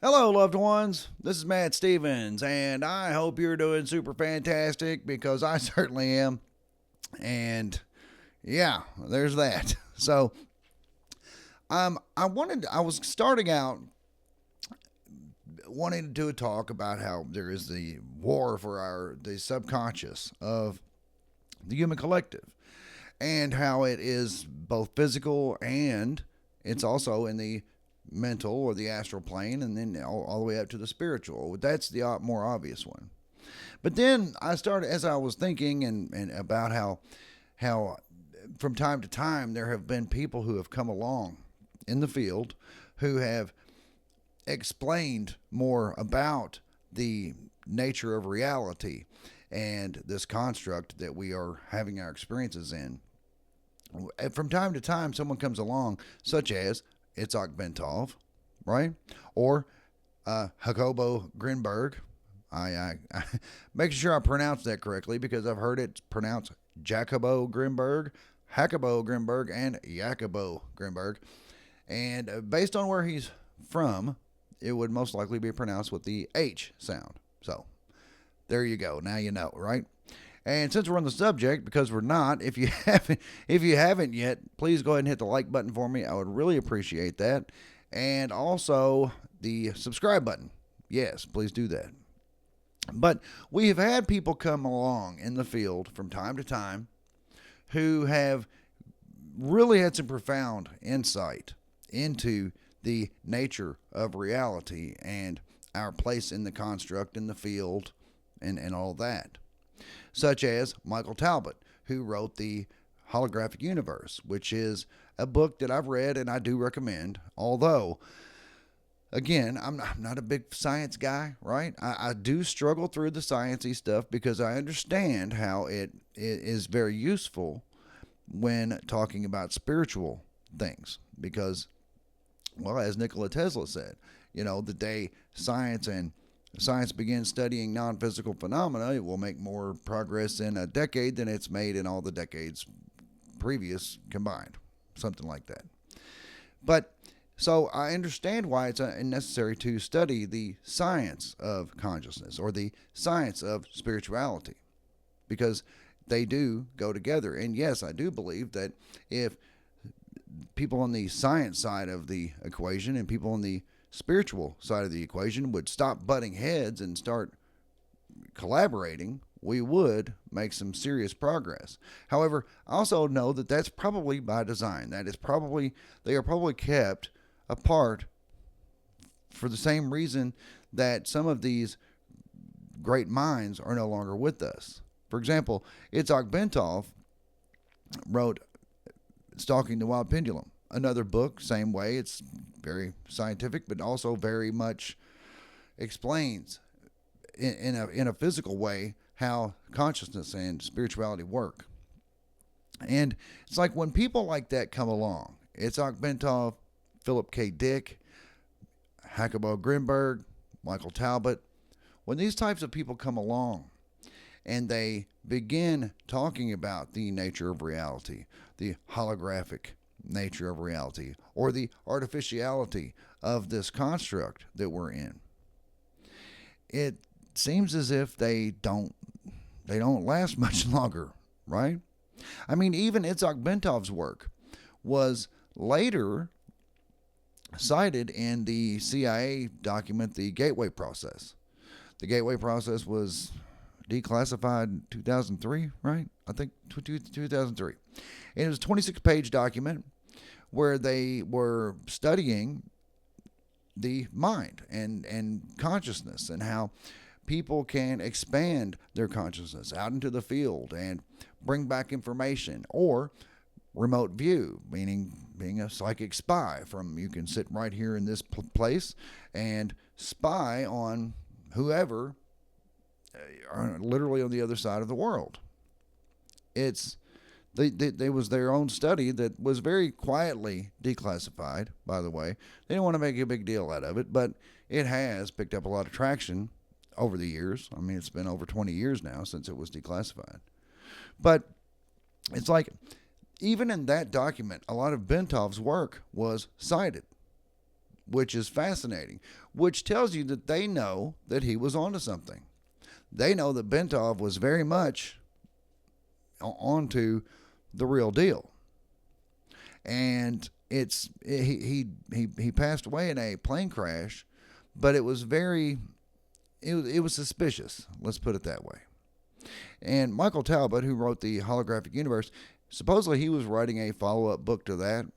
Hello, loved ones. This is Matt Stevens, and I hope you're doing super fantastic because I certainly am. And yeah, there's that. So, I was starting out wanting to do a talk about how there is the war for the subconscious of the human collective, and how it is both physical and it's also in the mental or the astral plane, and then all the way up to the spiritual. That's the more obvious one. But then I started, as I was thinking and about how from time to time there have been people who have come along in the field who have explained more about the nature of reality and this construct that we are having our experiences in. From time to time, someone comes along, such as Itzhak Bentov, right? Or Jacobo Grinberg. I make sure I pronounce that correctly because I've heard it pronounced Jacobo Grinberg, Jacobo Grinberg, and Jacobo Grinberg. And based on where he's from, it would most likely be pronounced with the H sound. So there you go. Now you know, right? And since we're on the subject, because we're not, if you haven't yet, please go ahead and hit the like button for me. I would really appreciate that. And also the subscribe button. Yes, please do that. But we have had people come along in the field from time to time who have really had some profound insight into the nature of reality and our place in the construct, in the field, and all that. Such as Micheal Talbot, who wrote the Holographic Universe, which is a book that I've read and I do recommend. Although, again, I'm not a big science guy, right? I do struggle through the sciencey stuff because I understand how it is very useful when talking about spiritual things. Because, well, as Nikola Tesla said, the day science begins studying non-physical phenomena, it will make more progress in a decade than it's made in all the decades previous combined. Something like that. But so I understand why it's necessary to study the science of consciousness or the science of spirituality, because they do go together. And yes, I do believe that if people on the science side of the equation and people on the spiritual side of the equation would stop butting heads and start collaborating, we would make some serious progress. However, I also know that that's probably by design. They are probably kept apart for the same reason that some of these great minds are no longer with us. For example, Itzhak Bentov wrote Stalking the Wild Pendulum, another book, same way. It's very scientific, but also very much explains in a physical way how consciousness and spirituality work. And it's like when people like that come along, Itzhak Bentov, Philip K. Dick, Jacobo Grinberg, Micheal Talbot, when these types of people come along and they begin talking about the nature of reality, the holographic nature of reality, or the artificiality of this construct that we're in, it seems as if they don't last much longer, right? I mean, even Itzhak Bentov's work was later cited in the CIA document, the Gateway Process. The Gateway Process was declassified in 2003, right? I think 2003. And it was a 26-page document where they were studying the mind and consciousness and how people can expand their consciousness out into the field and bring back information, or remote view, meaning being a psychic spy. You can sit right here in this place and spy on whoever are literally on the other side of the world. They was their own study that was very quietly declassified, by the way. They didn't want to make a big deal out of it, but it has picked up a lot of traction over the years. I mean, it's been over 20 years now since it was declassified. But it's like, even in that document, a lot of Bentov's work was cited. which is fascinating, which tells you that they know that he was onto something. They know that Bentov was very much onto the real deal. And he passed away in a plane crash, but it was it was suspicious. Let's put it that way. And Micheal Talbot, who wrote the Holographic Universe, supposedly he was writing a follow-up book to that.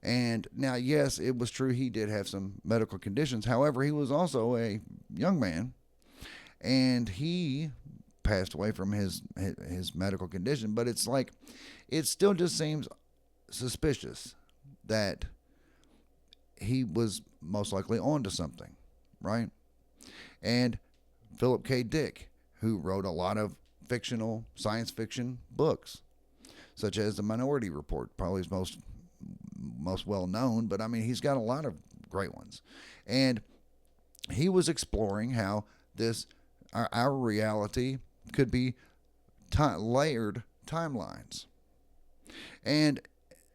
And now, yes, it was true he did have some medical conditions. However, he was also a young man, and he passed away from his medical condition. But it's like, it still just seems suspicious that he was most likely onto something, right? And Philip K. Dick, who wrote a lot of fictional science fiction books, such as The Minority Report, probably his most well known, but I mean, he's got a lot of great ones. And he was exploring how our reality could be layered timelines. And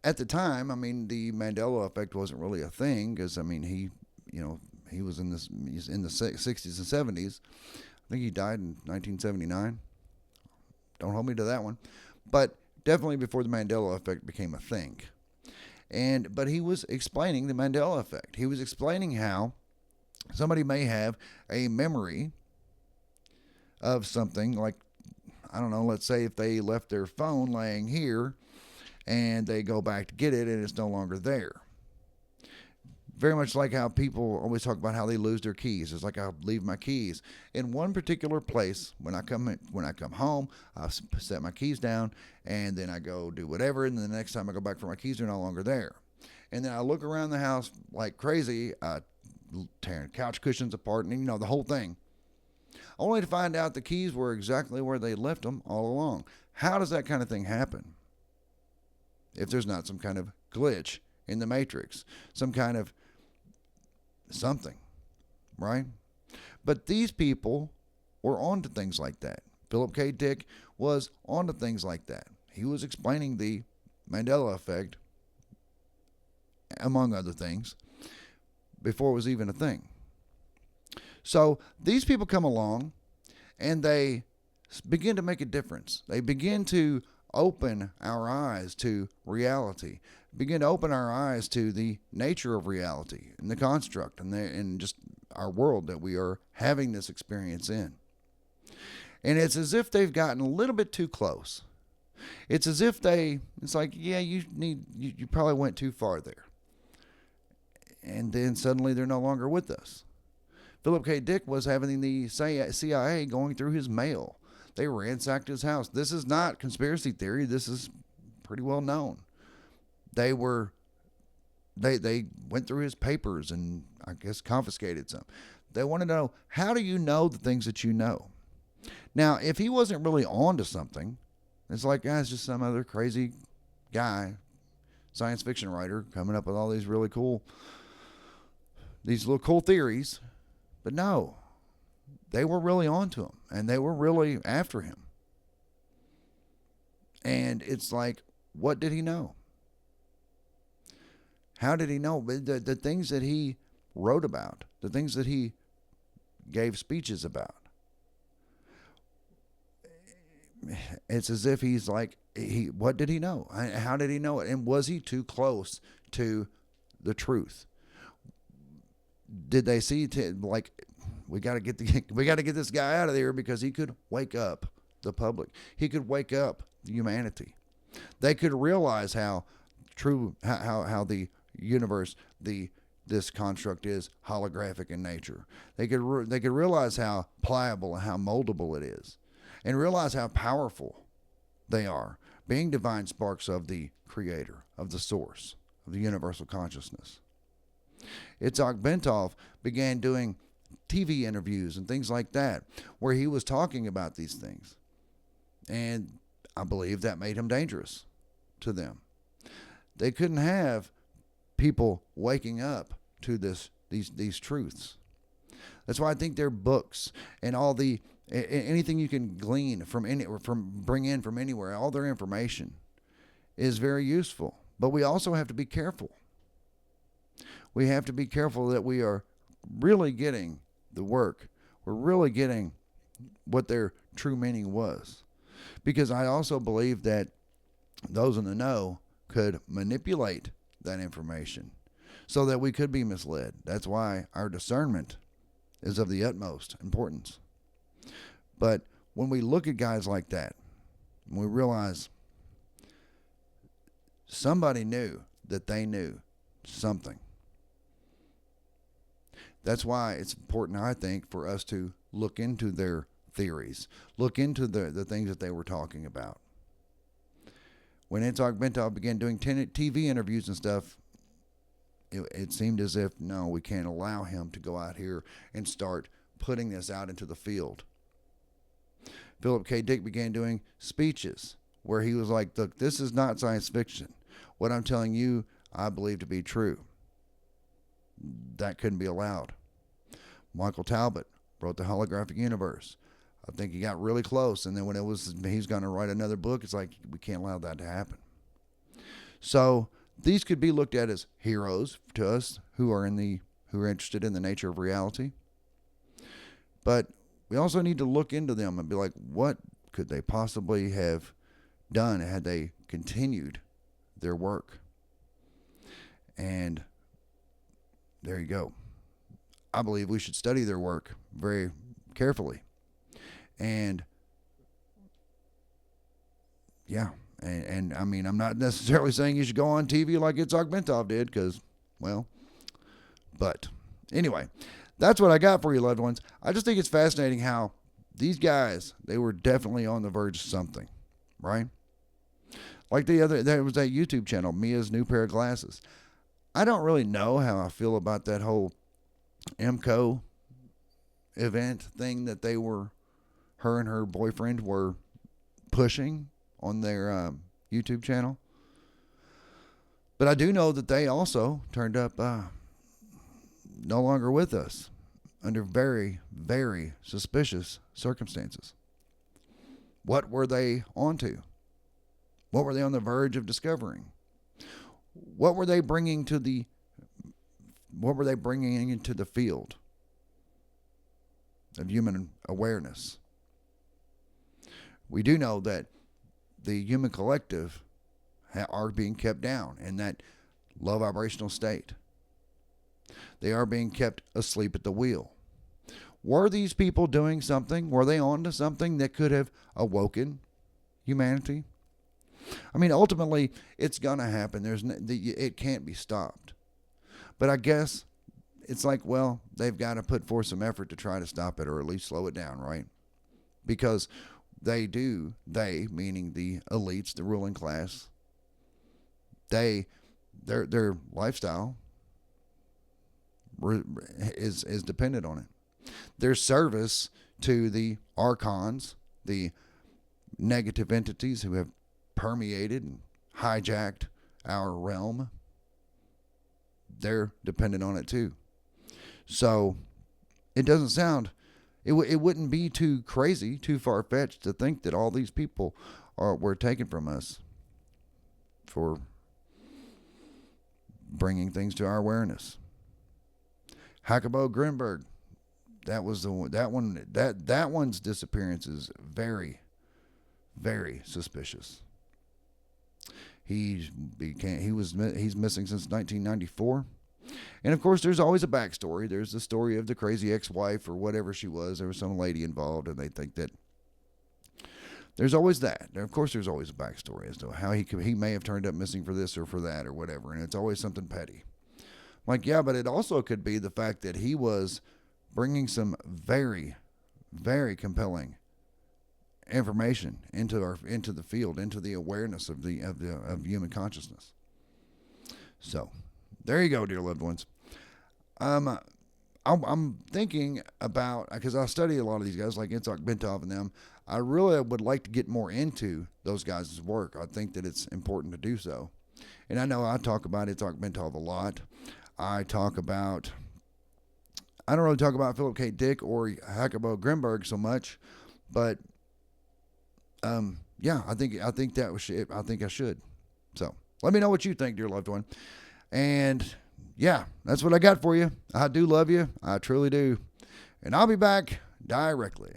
at the time, I mean, the Mandela effect wasn't really a thing, because I mean, he was in the 60s and 70s. I think he died in 1979. Don't hold me to that one. But definitely before the Mandela effect became a thing. But he was explaining the Mandela effect. He was explaining how somebody may have a memory of something, like, I don't know, let's say if they left their phone laying here and they go back to get it and it's no longer there. Very much like how people always talk about how they lose their keys. It's like, I leave my keys in one particular place. When I come home, I set my keys down, and then I go do whatever, and then the next time I go back for my keys, they're no longer there. And then I look around the house like crazy, tearing couch cushions apart, and the whole thing, only to find out the keys were exactly where they left them all along. How does that kind of thing happen if there's not some kind of glitch in the matrix, some kind of something, right? But these people were onto things like that. Philip K. Dick was onto things like that. He was explaining the Mandela effect, among other things, before it was even a thing. So these people come along and they begin to make a difference. They begin to open our eyes to reality, begin to open our eyes to the nature of reality and the construct and just our world that we are having this experience in. And it's as if they've gotten a little bit too close. It's as if it's like, yeah, you probably went too far there. And then suddenly they're no longer with us. Philip K. Dick was having the CIA going through his mail. They ransacked his house. This is not conspiracy theory. This is pretty well known. They went through his papers and I guess confiscated some. They want to know, how do you know the things that you know? Now, if he wasn't really on to something, it's like, it's just some other crazy guy, science fiction writer, coming up with all these little cool theories. But no, they were really on to him, and they were really after him. And it's like, what did he know? How did he know? The things that he wrote about, the things that he gave speeches about, it's as if he's like, what did he know? How did he know it? And was he too close to the truth? Did they see like, we got to get this guy out of there, because he could wake up the public. He could wake up humanity. They could realize how true, how the universe, this construct is holographic in nature. They could realize how pliable and how moldable it is, and realize how powerful they are, being divine sparks of the creator, of the source, of the universal consciousness. Itzhak Bentov began doing TV interviews and things like that, where he was talking about these things. And I believe that made him dangerous to them. They couldn't have people waking up to these truths. That's why I think their books and all anything you can glean bring in from anywhere, all their information is very useful. But we also have to be careful. we have to be careful that we are really getting the work. We're really getting what their true meaning was. Because I also believe that those in the know could manipulate that information so that we could be misled. That's why our discernment is of the utmost importance. But when we look at guys like that, we realize somebody knew that they knew something. That's why it's important, I think, for us to look into their theories, look into the things that they were talking about. When Itzhak Bentov began doing TV interviews and stuff, it seemed as if, no, we can't allow him to go out here and start putting this out into the field. Philip K. Dick began doing speeches where he was like, look, this is not science fiction. What I'm telling you, I believe to be true. That couldn't be allowed. Micheal Talbot wrote The Holographic Universe. I think he got really close, and then when he's going to write another book, it's like, we can't allow that to happen. So these could be looked at as heroes to us who are interested in the nature of reality. But we also need to look into them and be like, what could they possibly have done had they continued their work? And there you go. I believe we should study their work very carefully. And yeah, and I mean, I'm not necessarily saying you should go on TV like Itzhak Bentov did, because, well, but anyway, that's what I got for you, loved ones. I just think it's fascinating how these guys, they were definitely on the verge of something, right? Like there was that YouTube channel, Mia's New Pair of Glasses. I don't really know how I feel about that whole MCO event thing that her and her boyfriend were pushing on their YouTube channel. But I do know that they also turned up no longer with us under very, very suspicious circumstances. What were they onto? What were they on the verge of discovering? What were they bringing into the field of human awareness? We do know that the human collective are being kept down in that low vibrational state. They are being kept asleep at the wheel. Were these people doing something? Were they on to something that could have awoken humanity? I mean, ultimately, it's going to happen. It can't be stopped. But I guess it's like, well, they've got to put forth some effort to try to stop it, or at least slow it down, right? Because they, meaning the elites, the ruling class, their lifestyle is dependent on it. Their service to the archons, the negative entities who have permeated and hijacked our realm, they're dependent on it too. So it doesn't sound, it wouldn't be too crazy, too far-fetched to think that all these people were taken from us for bringing things to our awareness. Jacobo Grinberg, that one's disappearance is very, very suspicious. He's missing since 1994. And of course, there's always a backstory. There's the story of the crazy ex-wife or whatever she was. There was some lady involved, and they think that there's always that. Of course, there's always a backstory as to how he may have turned up missing for this or for that or whatever, and it's always something petty. Like, yeah, but it also could be the fact that he was bringing some very, very compelling information into the field, into the awareness of human consciousness. So, there you go, dear loved ones. I'm thinking about, because I study a lot of these guys like Itzhak Bentov and them. I really would like to get more into those guys' work. I think that it's important to do so. And I know I talk about Itzhak Bentov a lot. I don't really talk about Philip K. Dick or Jacobo Grinberg so much, but yeah, I think that was it. I think I should. So let me know what you think, dear loved one. And yeah, that's what I got for you. I do love you. I truly do. And I'll be back directly.